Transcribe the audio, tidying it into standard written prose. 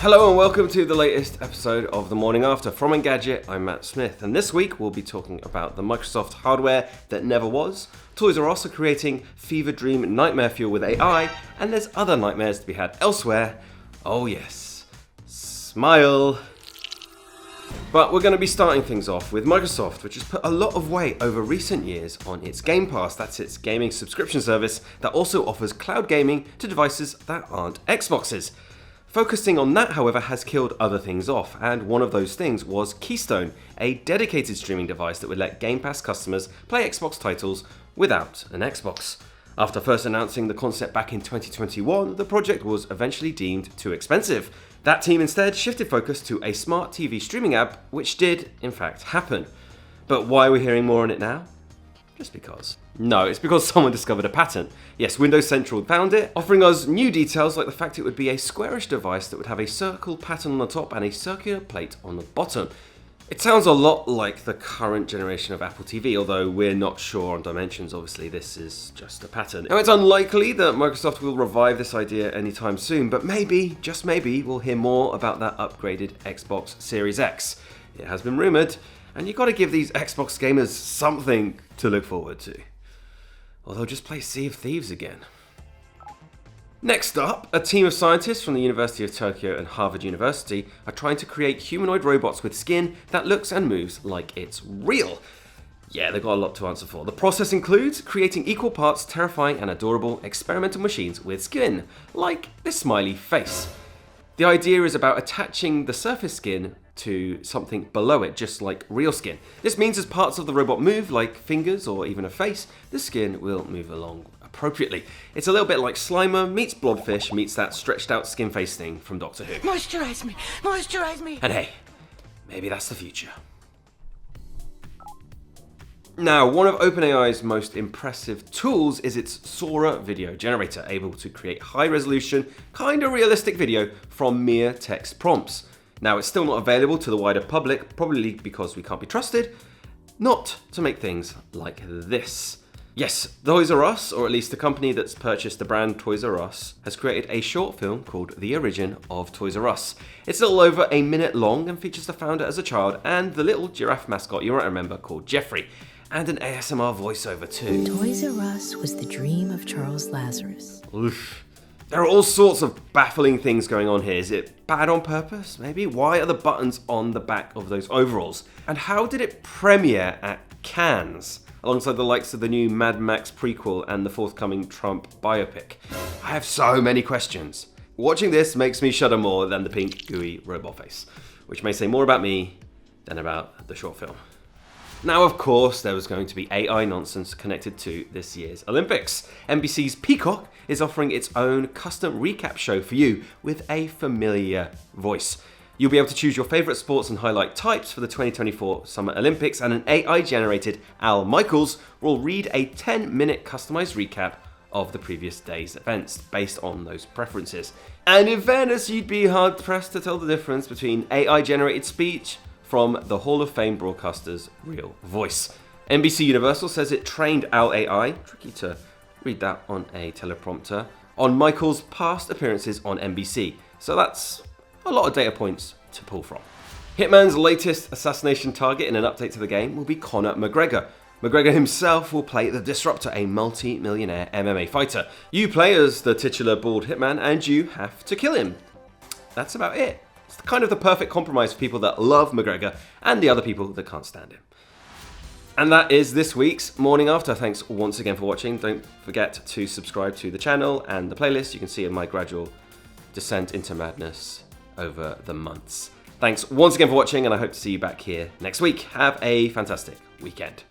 Hello and welcome to the latest episode of The Morning After. From Engadget, I'm Matt Smith, and this week we'll be talking about the Microsoft hardware that never was. Toys R Us are creating fever dream nightmare fuel with AI, and there's other nightmares to be had elsewhere. Oh yes, smile. But we're going to be starting things off with Microsoft, which has put a lot of weight over recent years on its Game Pass. That's its gaming subscription service that also offers cloud gaming to devices that aren't Xboxes. Focusing on that, however, has killed other things off, and one of those things was Keystone, a dedicated streaming device that would let Game Pass customers play Xbox titles without an Xbox. After first announcing the concept back in 2021, the project was eventually deemed too expensive. That team instead shifted focus to a smart TV streaming app, which did, in fact, happen. But why are we hearing more on it now? Just because. No, it's because someone discovered a patent. Yes, Windows Central found it, offering us new details like the fact it would be a squarish device that would have a circle pattern on the top and a circular plate on the bottom. It sounds a lot like the current generation of Apple TV, although we're not sure on dimensions. Obviously, this is just a pattern. Now, it's unlikely that Microsoft will revive this idea anytime soon, but maybe, just maybe, we'll hear more about that upgraded Xbox Series X. It has been rumoured, and you've got to give these Xbox gamers something to look forward to. Or they'll just play Sea of Thieves again. Next up, a team of scientists from the University of Tokyo and Harvard University are trying to create humanoid robots with skin that looks and moves like it's real. Yeah, they've got a lot to answer for. The process includes creating equal parts terrifying and adorable experimental machines with skin, like this smiley face. The idea is about attaching the surface skin to something below it, just like real skin. This means as parts of the robot move, like fingers or even a face, the skin will move along appropriately. It's a little bit like Slimer meets Blobfish meets that stretched out skin face thing from Doctor Who. Moisturize me! Moisturize me! And hey, maybe that's the future. Now, one of OpenAI's most impressive tools is its Sora video generator, able to create high-resolution, kind of realistic video from mere text prompts. Now, it's still not available to the wider public, probably because we can't be trusted, not to make things like this. Yes, Toys R Us, or at least the company that's purchased the brand Toys R Us, has created a short film called The Origin of Toys R Us. It's a little over a minute long and features the founder as a child and the little giraffe mascot you might remember called Jeffrey, and an ASMR voiceover too. Toys R Us was the dream of Charles Lazarus. Oof. There are all sorts of baffling things going on here. Is it bad on purpose, maybe? Why are the buttons on the back of those overalls? And how did it premiere at Cannes, alongside the likes of the new Mad Max prequel and the forthcoming Trump biopic? I have so many questions. Watching this makes me shudder more than the pink gooey robot face, which may say more about me than about the short film. Now, of course, there was going to be AI nonsense connected to this year's Olympics. NBC's Peacock is offering its own custom recap show for you with a familiar voice. You'll be able to choose your favourite sports and highlight types for the 2024 Summer Olympics, and an AI-generated Al Michaels will read a 10-minute customised recap of the previous day's events based on those preferences. And in fairness, you'd be hard-pressed to tell the difference between AI-generated speech from the Hall of Fame broadcaster's real voice. NBC Universal says it trained Al AI, tricky to read that on a teleprompter, on Michael's past appearances on NBC. So that's a lot of data points to pull from. Hitman's latest assassination target in an update to the game will be Conor McGregor. McGregor himself will play the Disruptor, a multi-millionaire MMA fighter. You play as the titular bald hitman and you have to kill him. That's about it. It's kind of the perfect compromise for people that love McGregor and the other people that can't stand him. And that is this week's Morning After. Thanks once again for watching. Don't forget to subscribe to the channel and the playlist. You can see my gradual descent into madness over the months. Thanks once again for watching, and I hope to see you back here next week. Have a fantastic weekend.